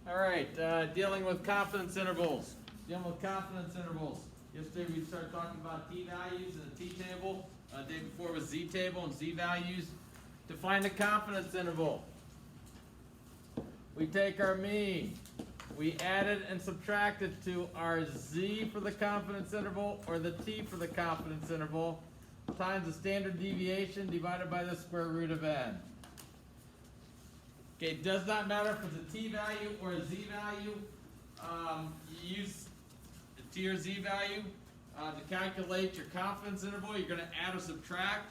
All right, dealing with confidence intervals. Yesterday we started talking about t-values and a t-table. Day before was z-table and z-values. To find a confidence interval, we take our mean. We added and subtracted to our z for the confidence interval or the t for the confidence interval times the standard deviation divided by the square root of n. Okay, it does not matter if it's a t-value or a z-value. You use a t or z-value to calculate your confidence interval. You're going to add or subtract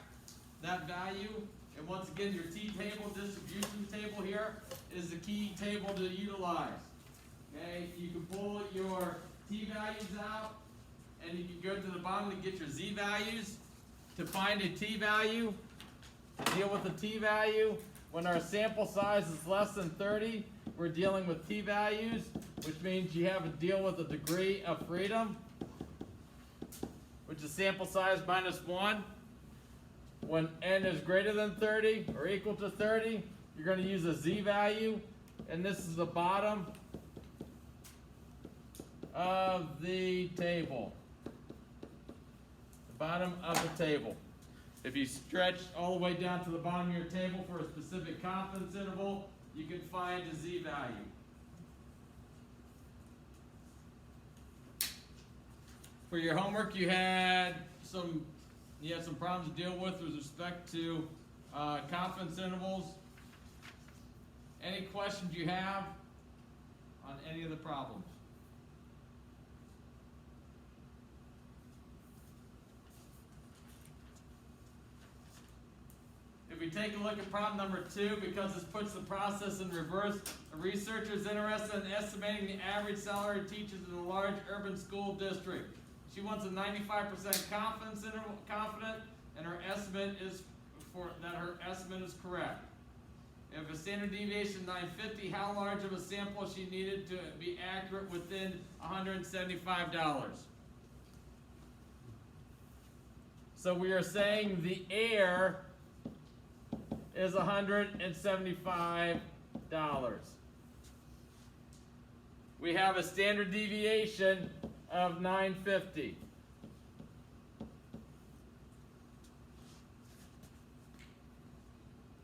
that value. And once again, your t-table, distribution table here, is the key table to utilize. Okay, you can pull your t-values out, and you can go to the bottom to get your z-values. To find a t-value, to deal with a t-value, when our sample size is less than 30, we're dealing with t-values, which means you have to deal with a degree of freedom, which is sample size minus 1. When n is greater than 30 or equal to 30, you're going to use a z-value, and this is the bottom of the table. The bottom of the table. If you stretch all the way down to the bottom of your table for a specific confidence interval, you can find a z-value. For your homework, you had some problems to deal with respect to confidence intervals. Any questions you have on any of the problems? If we take a look at problem number 2, because this puts the process in reverse, a researcher is interested in estimating the average salary of teachers in a large urban school district. She wants a 95% confidence interval, and her estimate is that her estimate is correct. If a standard deviation is 950, how large of a sample she needed to be accurate within $175? So we are saying the error is $175. We have a standard deviation of 950.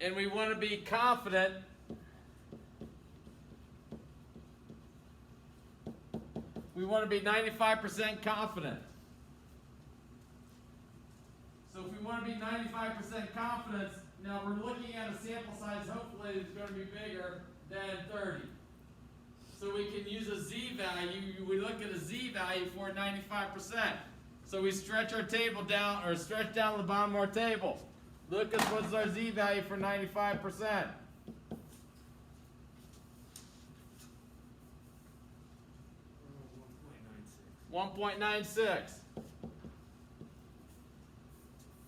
And we want to be confident we want to be 95% confident. So if we want to be 95% confidence, now we're looking at a sample size, hopefully it's going to be bigger than 30. So we can use a z-value. We look at a z-value for 95%. So we stretch our table down, or stretch down to the bottom of our table. Look at what's our z-value for 95%. 1.96.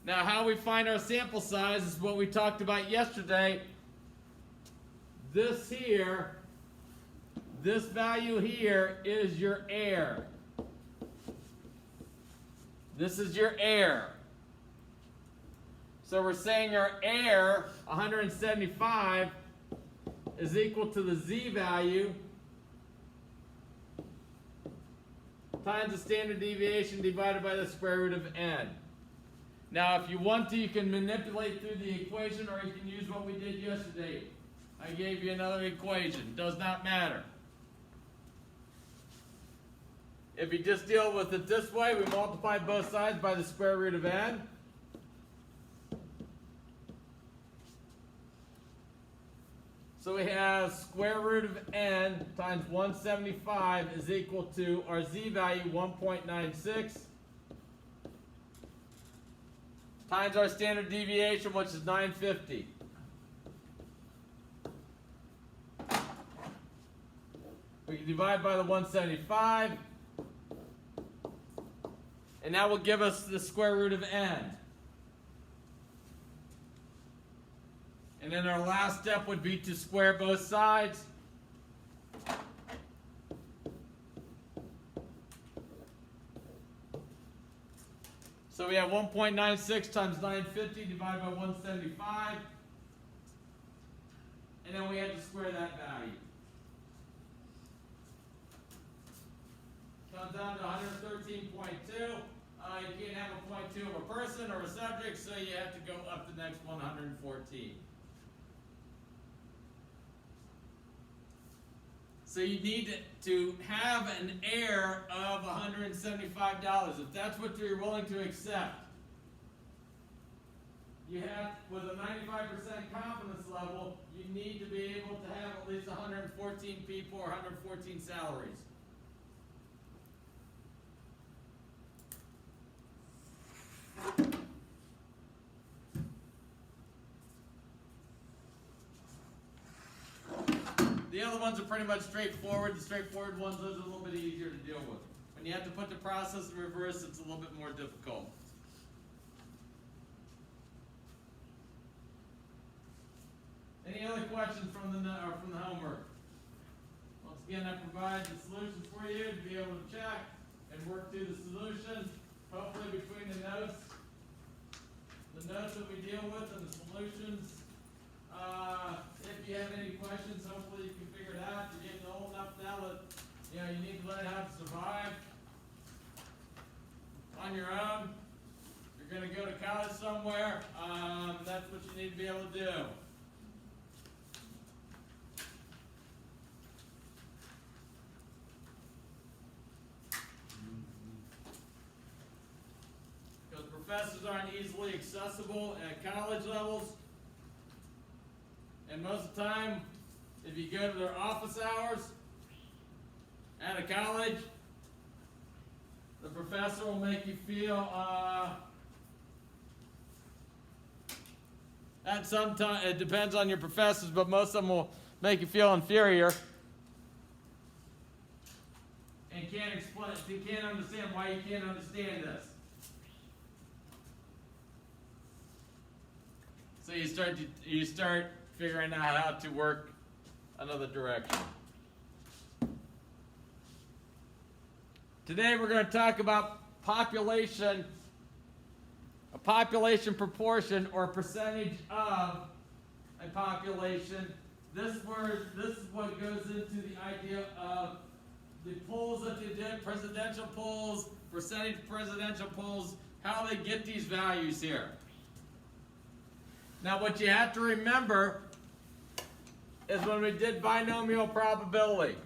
Now, how we find our sample size is what we talked about yesterday. This here, this value here is your error. This is your error. So we're saying our error, 175, is equal to the z-value times the standard deviation divided by the square root of n. Now, if you want to, you can manipulate through the equation, or you can use what we did yesterday. I gave you another equation. Does not matter. If you just deal with it this way, we multiply both sides by the square root of n. So we have square root of n times 175 is equal to our z-value, 1.96. Times our standard deviation, which is 950. We can divide by the 175. And that will give us the square root of n. And then our last step would be to square both sides. So we have 1.96 times 950 divided by 175. And then we had to square that value. 114.2. You can't have a 0.2 of a person or a subject, so you have to go up the next 114. So you need to have an error of $175 if that's what you're willing to accept. You have, with a 95% confidence level, you need to be able to have at least 114 people or 114 salaries. The other ones are pretty much straightforward. The straightforward ones, those are a little bit easier to deal with. When you have to put the process in reverse, it's a little bit more difficult. Any other questions from the homework? Once again, I provide the solutions for you to be able to check and work through the solution. Hopefully between the notes that we deal with and the solutions, if you have any questions, hopefully you can figure it out. You're getting old enough now that you need to learn how to survive on your own. You're going to go to college somewhere. That's what you need to be able to do. Because professors aren't easily accessible at college levels. And most of the time, if you go to their office hours at a college, the professor will make you feel, at some time, it depends on your professors, but most of them will make you feel inferior. And can't explain, you can't understand why you can't understand this. So you start figuring out how to work another direction. Today we're going to talk about population, a population proportion or percentage of a population. This is what goes into the idea of the polls that they did, presidential polls, percentage presidential polls, how they get these values here. Now what you have to remember is when we did binomial probability.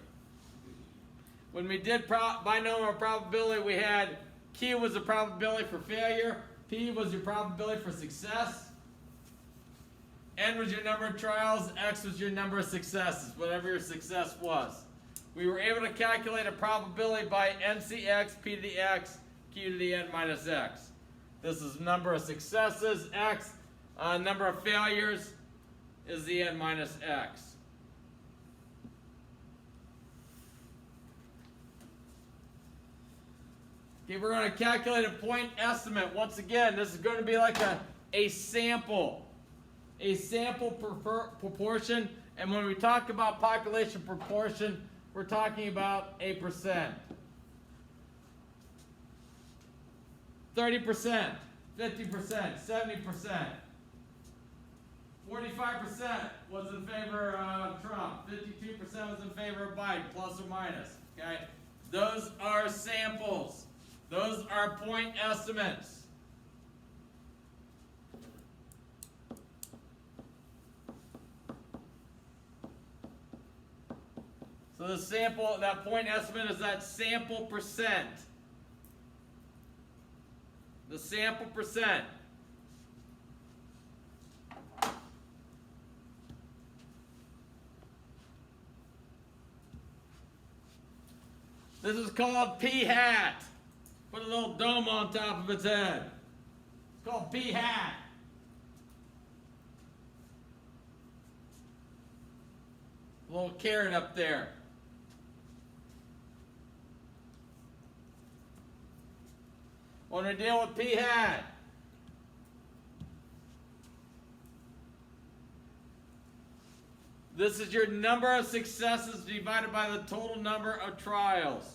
When we did binomial probability, we had Q was the probability for failure, P was your probability for success, N was your number of trials, X was your number of successes, whatever your success was. We were able to calculate a probability by NCX, P to the X, Q to the N minus X. This is number of successes, X. Number of failures is the N minus X. Okay, we're going to calculate a point estimate. Once again, this is going to be like a sample proportion. And when we talk about population proportion, we're talking about a percent. 30%, 50%, 70%. 45% was in favor of Trump. 52% was in favor of Biden, plus or minus. Okay? Those are samples. Those are point estimates. So the sample, that point estimate is that sample percent. The sample percent. This is called p-hat. Put a little dome on top of its head. It's called p-hat. A little carrot up there. When we deal with p-hat, this is your number of successes divided by the total number of trials.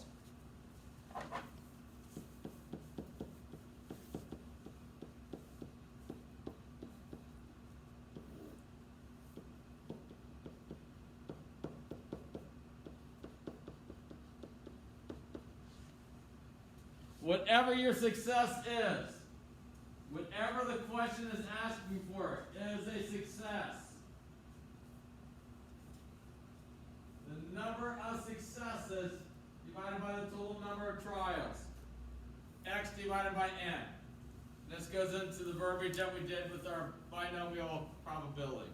whatever your success is, whatever the question is asking for is a success. The number of successes divided by the total number of trials. X divided by n. This goes into the verbiage that we did with our binomial probability.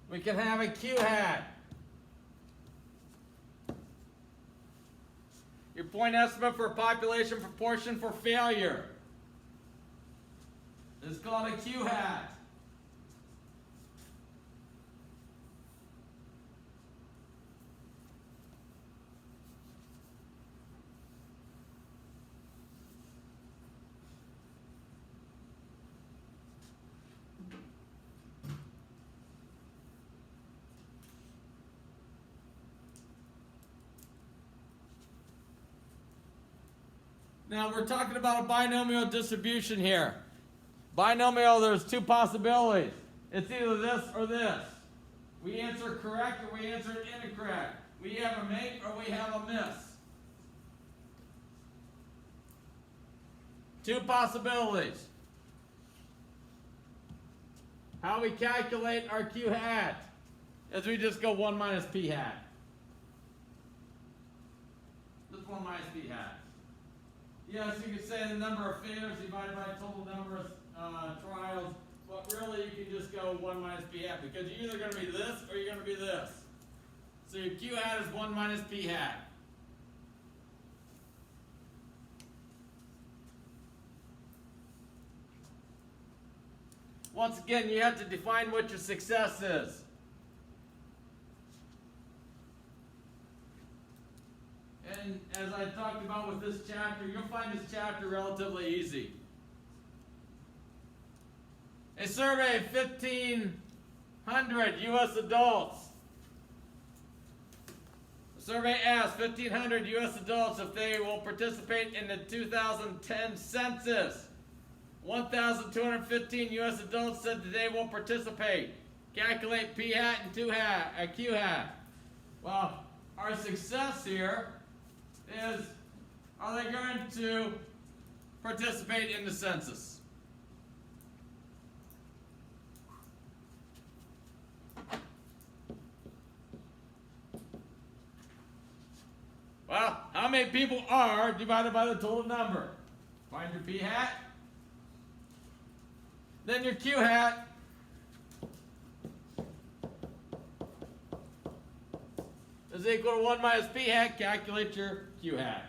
We can have a Q hat. Your point estimate for population proportion for failure is called a Q hat. Now we're talking about a binomial distribution here. Binomial, there's two possibilities. It's either this or this. We answer correct or we answer incorrect. We have a make or we have a miss. Two possibilities. How we calculate our Q hat is we just go 1 minus P hat. Just 1 minus P hat. Yes, you could say the number of failures divided by total number of trials, but really you can just go 1 minus P hat because you're either going to be this or you're going to be this. So your Q hat is 1 minus P hat. Once again, you have to define what your success is. And as I talked about with this chapter, you'll find this chapter relatively easy. A survey of 1,500 U.S. adults. The survey asked 1,500 U.S. adults if they will participate in the 2010 census. 1,215 U.S. adults said that they will participate. Calculate P hat and Q hat. Well, our success here is, are they going to participate in the census? Well, how many people are divided by the total number? Find your P hat. Then your Q hat. Is equal to 1 minus P hat. Calculate your Q hat.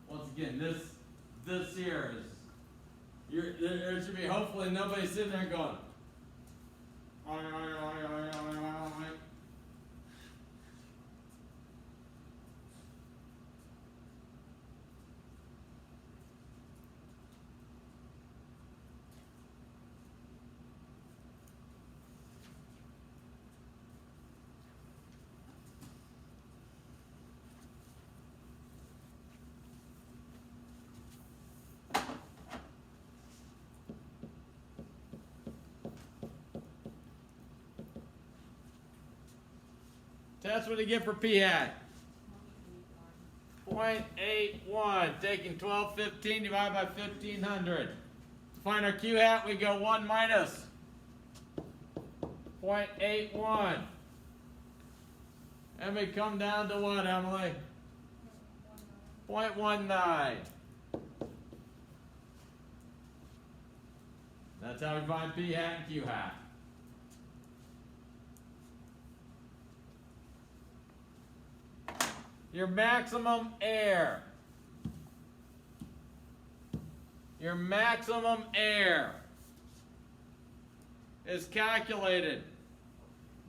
Once again, this here is, there should be hopefully nobody sitting there going, that's what you get for P hat. 0.81. Taking 1215 divided by 1,500. To find our Q hat, we go 1 minus 0.81. And we come down to what, Emily? 0.19. That's how we find P hat and Q hat. Your maximum error. Your maximum error is calculated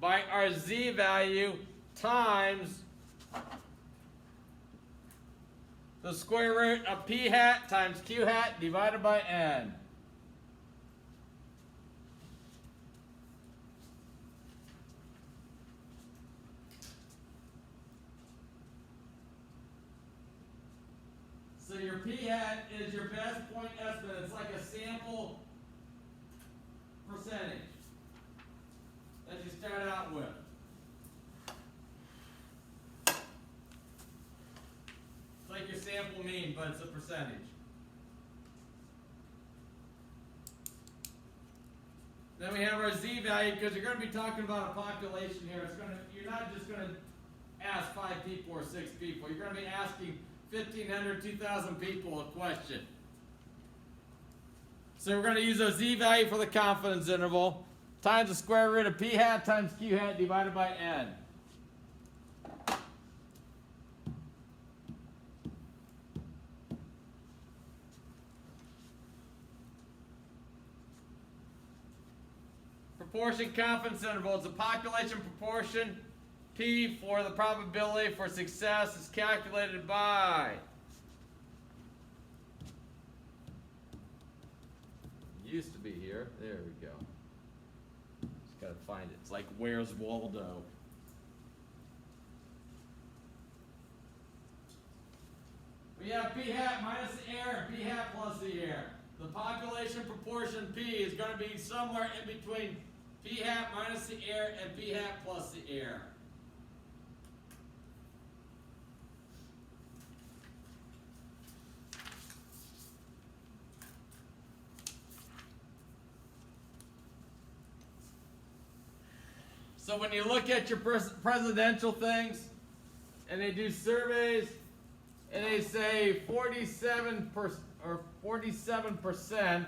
by our Z value times the square root of P hat times Q hat divided by N. So your P hat is your best point estimate. It's like a sample percentage percentage that you start out with. It's like your sample mean, but it's a percentage. Then we have our z-value, because you're going to be talking about a population here. You're not just going to ask 5 people or 6 people. You're going to be asking 1,500, 2,000 people a question. So we're going to use our z-value for the confidence interval times the square root of p hat times q hat divided by n. Proportion confidence interval is a population proportion. P for the probability for success is calculated by used to be here. There we go. Just gotta find it. It's like Where's Waldo? We have p hat minus the air and p hat plus the air. The population proportion P is going to be somewhere in between p hat minus the air and p hat plus the air. So when you look at your presidential things, and they do surveys, and they say 47% or 47%.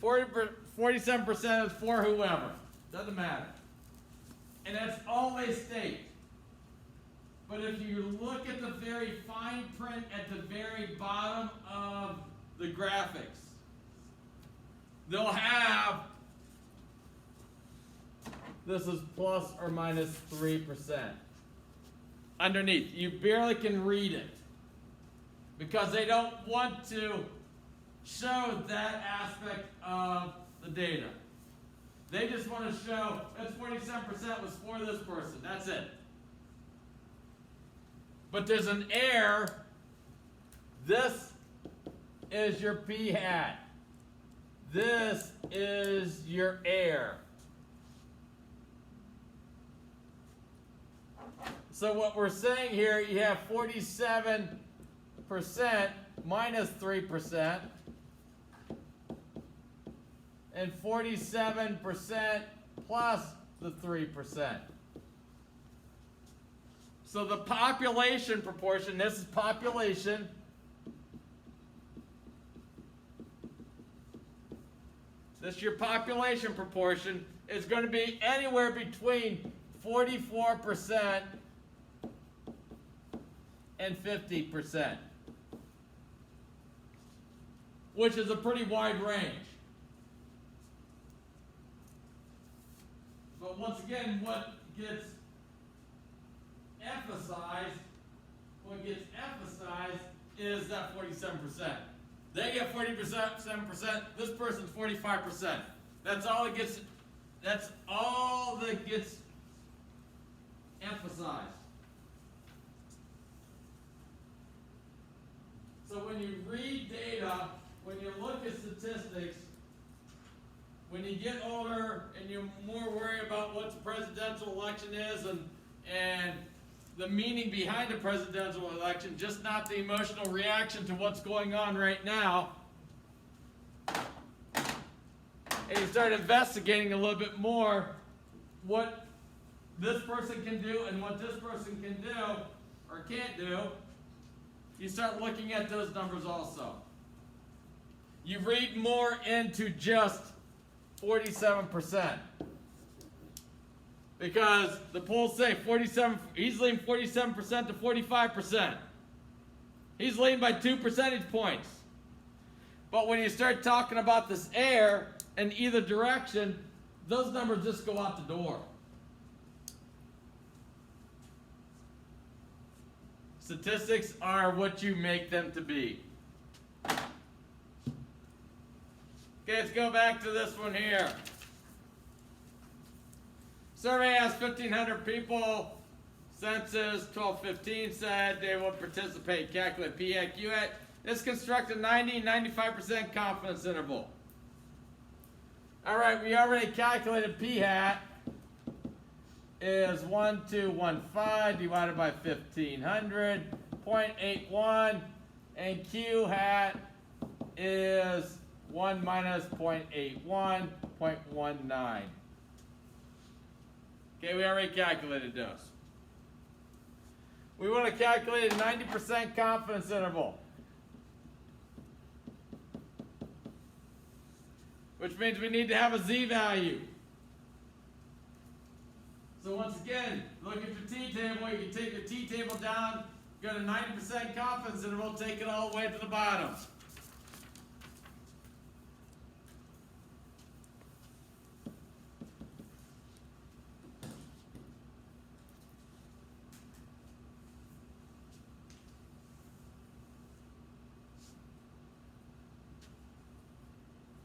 47% is for whoever. Doesn't matter. And that's all they state. But if you look at the very fine print at the very bottom of the graphics, they'll have, this is plus or minus 3%. Underneath. You barely can read it. Because they don't want to show that aspect of the data. They just want to show that 47% was for this person. That's it. But there's an error. This is your p hat. This is your error. So what we're saying here, you have 47% minus 3% and 47% plus the 3%. So the population proportion, this is population, this your population proportion is going to be anywhere between 44% and 50%, which is a pretty wide range. But once again, what gets emphasized is that 47%. They get 47%, this person's 45%. That's all that gets emphasized. So when you read data, when you look at statistics, when you get older and you're more worried about what the presidential election is and the meaning behind the presidential election, just not the emotional reaction to what's going on right now, and you start investigating a little bit more what this person can do and what this person can do or can't do, you start looking at those numbers also. You read more into just 47%. Because the polls say 47, he's leaning 47% to 45%. He's leaning by 2 percentage points. But when you start talking about this error in either direction, those numbers just go out the door. Statistics are what you make them to be. Okay, let's go back to this one here. Survey asked 1,500 people, Census 1215 said they will participate. Calculate P hat, Q hat. Let's construct a 90-95% confidence interval. All right, we already calculated P hat is 1215 divided by 1500, 0.81, and Q hat is 1 minus 0.81, 0.19. Okay, we already calculated those. We want to calculate a 90% confidence interval, which means we need to have a z-value. So once again, look at your t-table. You can take your t-table down, go to 90% confidence interval, take it all the way to the bottom.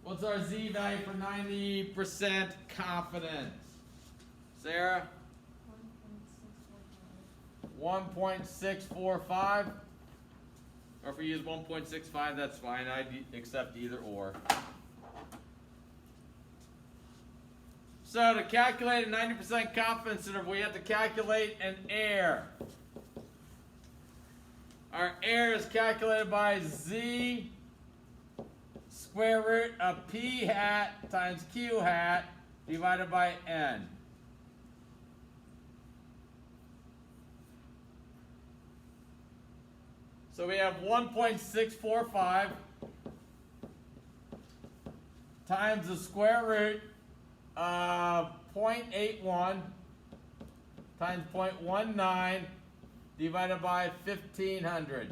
What's our z-value for 90% confidence? Sarah? 1.645. Or if we use 1.65, that's fine. I'd accept either or. So to calculate a 90% confidence interval, we have to calculate an error. Our error is calculated by z square root of p hat times q hat divided by n. So we have 1.645 times the square root of 0.81 times 0.19 divided by 1500.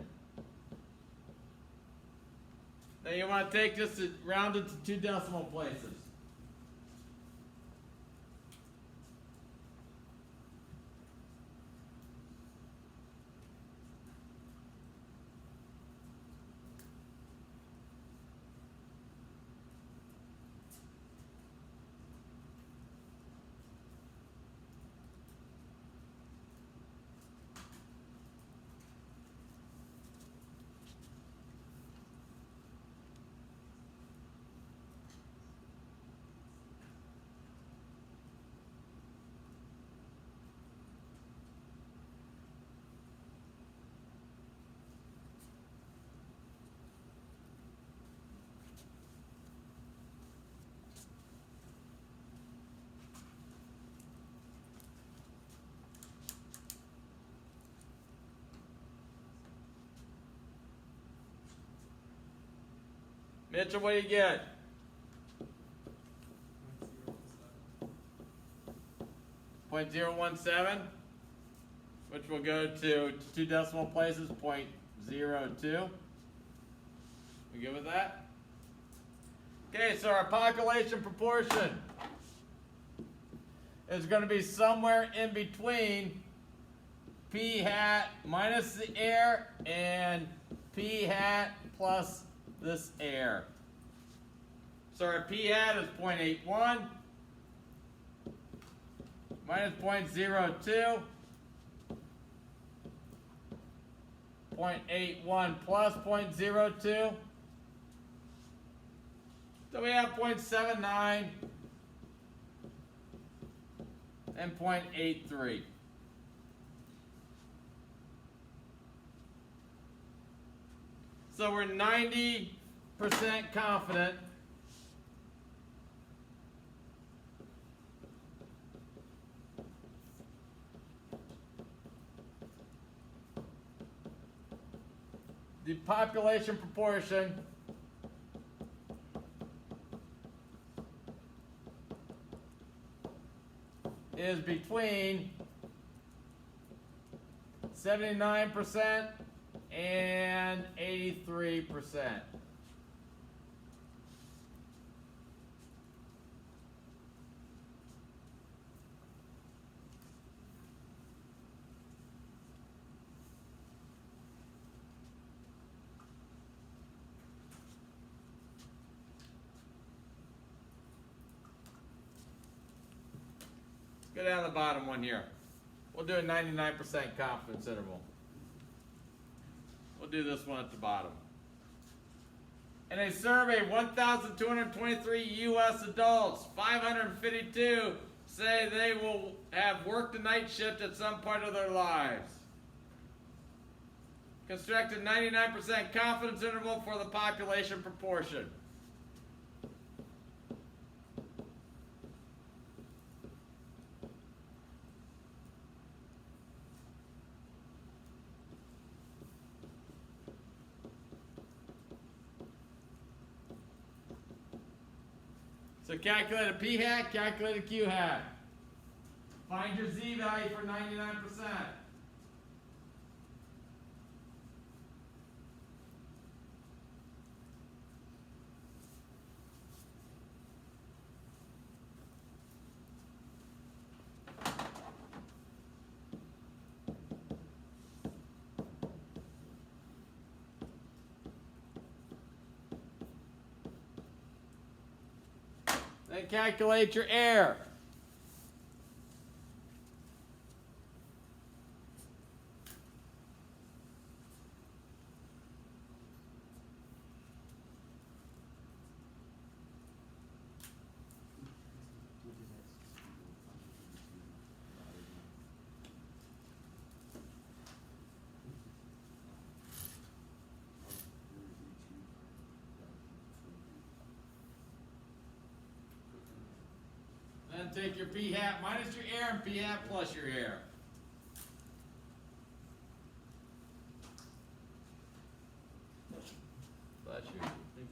Now you want to take this and round it to 2 decimal places. Mitchell, what do you get? 0.017, which will go to 2 decimal places, 0.02. We good with that? Okay, so our population proportion is going to be somewhere in between p hat minus the error and p hat plus this error. So our p hat is 0.81 minus 0.02, 0.81 plus 0.02. So we have 0.79 and 0.83. So we're 90% confident the population proportion is between 79% and 83%. Go down the bottom one here. We'll do a 99% confidence interval. We'll do this one at the bottom. In a survey of 1,223 U.S. adults, 552 say they will have worked a night shift at some point of their lives. Construct a 99% confidence interval for the population proportion. So calculate a p hat, calculate a q hat. Find your z value for 99%. Then calculate your error. Then take your p hat minus your error and p hat plus your error. Bless you. Thank you.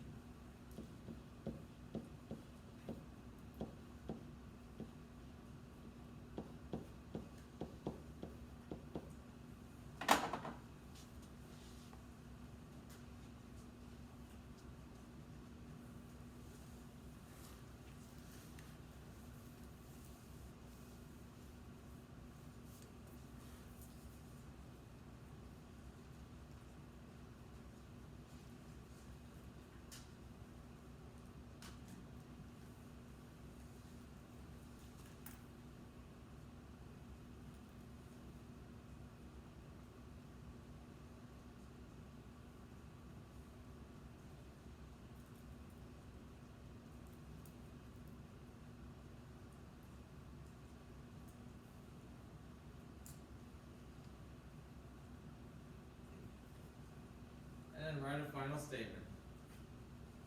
And write a final statement.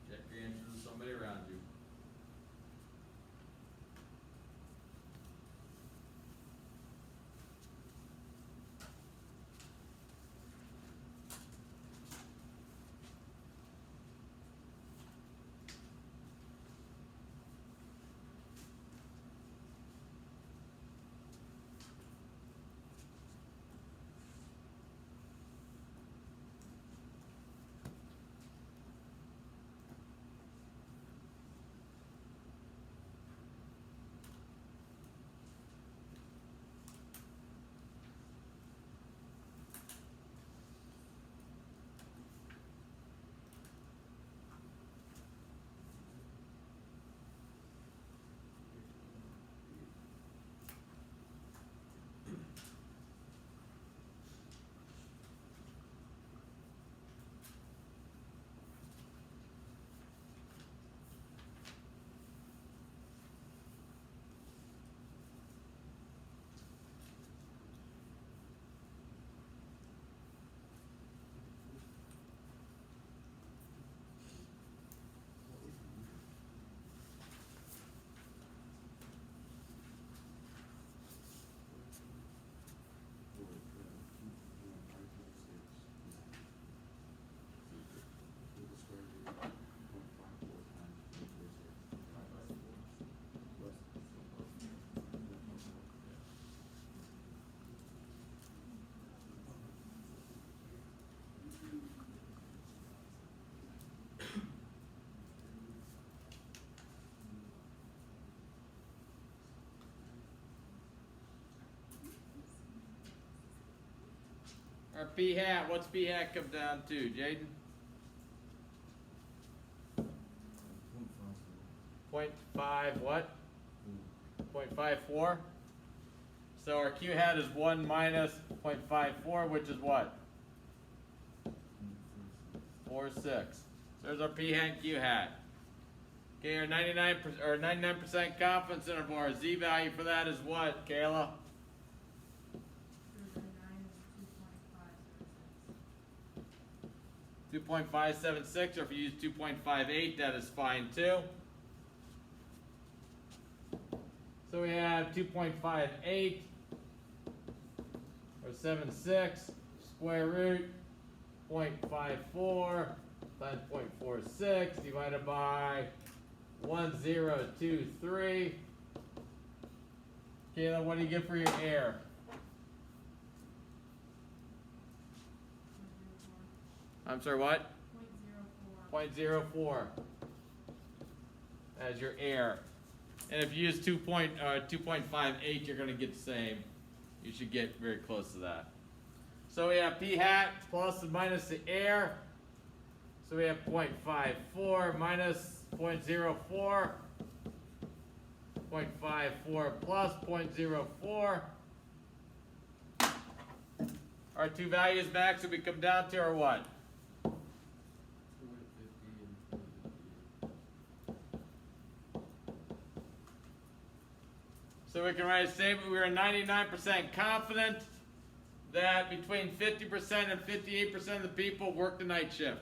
Check your answers with somebody around you. Our p hat, what's p hat come down to, Jaden? 0.5 what? 0.54? So our Q hat is 1 minus 0.54, which is what? 4.6. So there's our P hat and Q hat. Okay, our 99% confidence interval, our Z value for that is what, Kayla? 2.576, or if you use 2.58, that is fine too. So we have 2.58 or 76 square root 0.54 times 0.46 divided by 1023. Kayla, what do you get for your air? I'm sorry, what? 0.04 as your air. And if you use 2.58, you're going to get the same. You should get very close to that. So we have P hat plus and minus the air. So we have 0.54 minus 0.04. 0.54 plus 0.04. Our two values back, so we come down to our what? So we can write a statement. We are 99% confident that between 50% and 58% of the people work the night shift.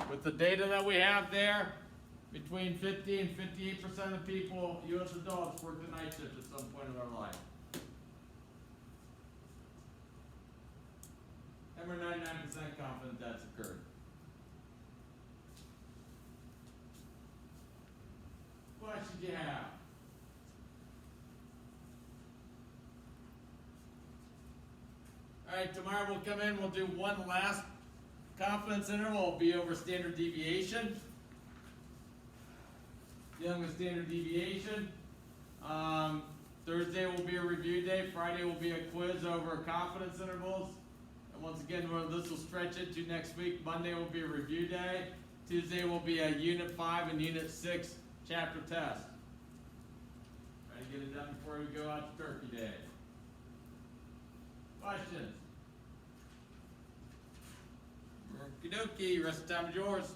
With the data that we have there, between 50 and 58% of people, U.S. adults, work the night shift at some point in their life. And we're 99% confident that's occurred. What should you have? Alright, tomorrow we'll come in, we'll do one last confidence interval, will be over standard deviation. Dealing with standard deviation. Thursday will be a review day. Friday will be a quiz over confidence intervals. And once again, this will stretch into next week. Monday will be a review day. Tuesday will be a Unit 5 and Unit 6 chapter test. Try to get it done before we go out to Turkey Day. Questions? Okie dokie, rest of the time is yours.